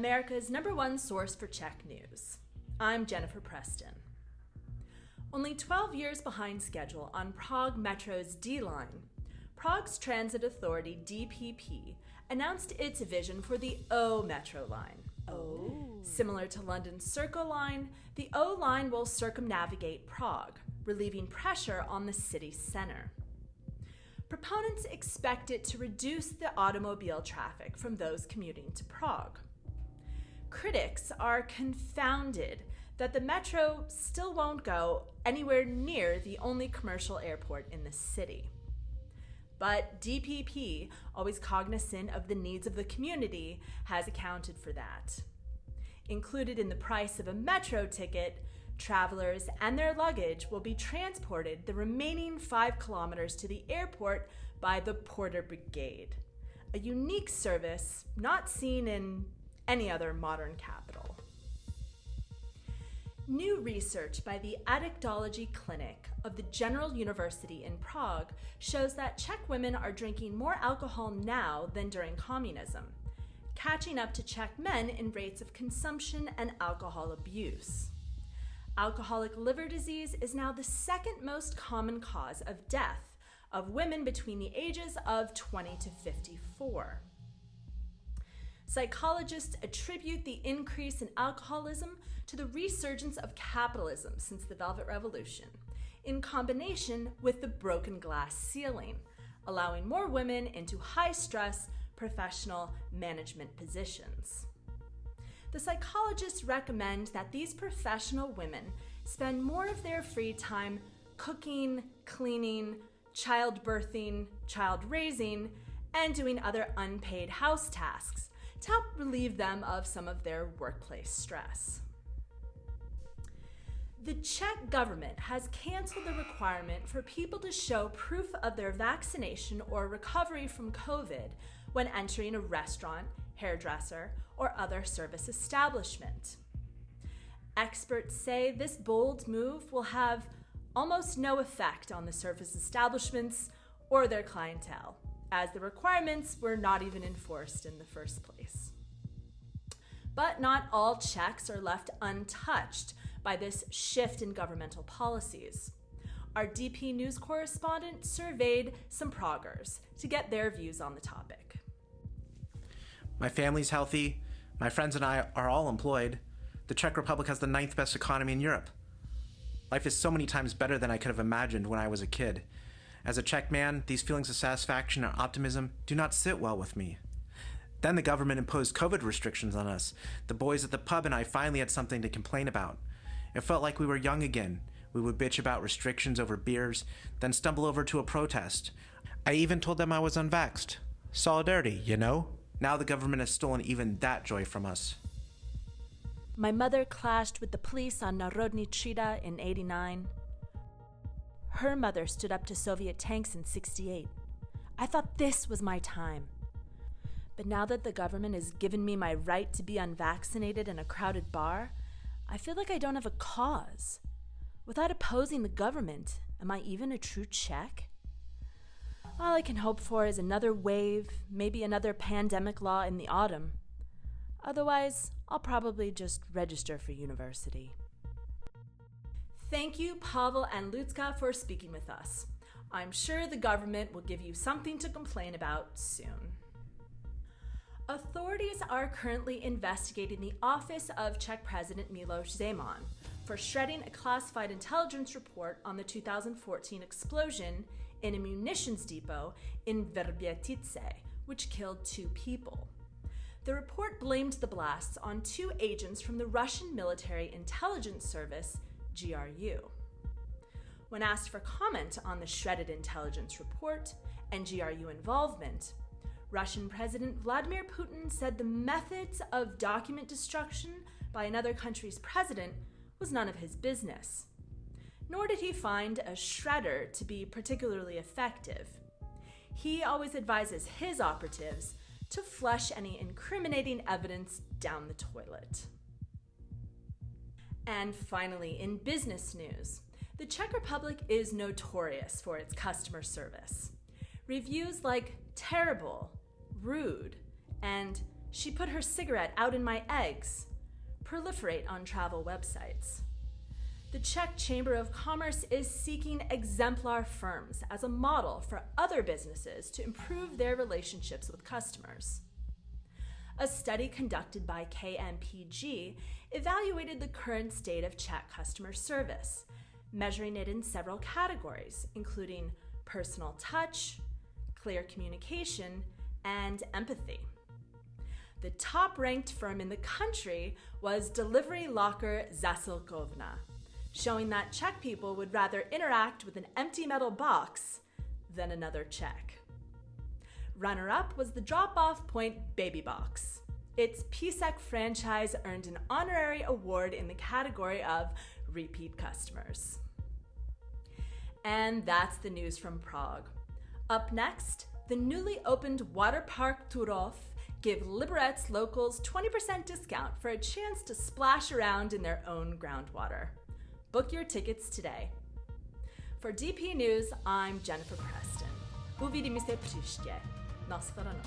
America's #1 source for Czech news. I'm Jennifer Preston. Only 12 years behind schedule on Prague Metro's D line, Prague's transit authority, DPP, announced its vision for the O Metro line. Similar to London's Circle line, the O line will circumnavigate Prague, relieving pressure on the city center. Proponents expect it to reduce the automobile traffic from those commuting to Prague. Critics are confounded that the metro still won't go anywhere near the only commercial airport in the city. But DPP, always cognizant of the needs of the community, has accounted for that. Included in the price of a metro ticket, travelers and their luggage will be transported the remaining 5 kilometers to the airport by the Porter Brigade, a unique service not seen in any other modern capital. New research by the Addictology Clinic of the General University in Prague shows that Czech women are drinking more alcohol now than during communism, catching up to Czech men in rates of consumption and alcohol abuse. Alcoholic liver disease is now the second most common cause of death of women between the ages of 20 to 54. Psychologists attribute the increase in alcoholism to the resurgence of capitalism since the Velvet Revolution, in combination with the broken glass ceiling, allowing more women into high-stress professional management positions. The psychologists recommend that these professional women spend more of their free time cooking, cleaning, childbirthing, child raising, and doing other unpaid house tasks to help relieve them of some of their workplace stress. The Czech government has canceled the requirement for people to show proof of their vaccination or recovery from COVID when entering a restaurant, hairdresser, or other service establishment. Experts say this bold move will have almost no effect on the service establishments or their clientele, as the requirements were not even enforced in the first place. But not all Czechs are left untouched by this shift in governmental policies. Our DP News correspondent surveyed some Praguers to get their views on the topic. My family's healthy, my friends and I are all employed. The Czech Republic has the 9th best economy in Europe. Life is so many times better than I could have imagined when I was a kid. As a Czech man, these feelings of satisfaction and optimism do not sit well with me. Then the government imposed COVID restrictions on us. The boys at the pub and I finally had something to complain about. It felt like we were young again. We would bitch about restrictions over beers, then stumble over to a protest. I even told them I was unvaxxed. Solidarity, you know? Now the government has stolen even that joy from us. My mother clashed with the police on Národní třída in '89. Her mother stood up to Soviet tanks in '68. I thought this was my time. But now that the government has given me my right to be unvaccinated in a crowded bar, I feel like I don't have a cause. Without opposing the government, am I even a true Czech? All I can hope for is another wave, maybe another pandemic law in the autumn. Otherwise, I'll probably just register for university. Thank you, Pavel and Lucka, for speaking with us. I'm sure the government will give you something to complain about soon. Authorities are currently investigating the office of Czech President Miloš Zeman for shredding a classified intelligence report on the 2014 explosion in a munitions depot in Vrbětice, which killed 2 people. The report blamed the blasts on 2 agents from the Russian military intelligence service, GRU. When asked for comment on the shredded intelligence report and GRU involvement, Russian President Vladimir Putin said the methods of document destruction by another country's president was none of his business. Nor did he find a shredder to be particularly effective. He always advises his operatives to flush any incriminating evidence down the toilet. And finally, in business news, the Czech Republic is notorious for its customer service. Reviews like terrible, rude, and She put her cigarette out in my eggs. Proliferate on travel websites. The Czech Chamber of Commerce is seeking exemplar firms as a model for other businesses to improve their relationships with customers. A study conducted by KMPG evaluated the current state of Czech customer service, measuring it in several categories, including personal touch, clear communication, and empathy. The top-ranked firm in the country was Delivery Locker Zasilkovna, showing that Czech people would rather interact with an empty metal box than another Czech. Runner-up was the drop-off point Baby Box. Its CZECH franchise earned an honorary award in the category of repeat customers. And that's the news from Prague. Up next, the newly opened water park Turów give Liberec locals 20% discount for a chance to splash around in their own groundwater. Book your tickets today. For DP News, I'm Jennifer Preston. Uvidíme se příště. Naschledanou.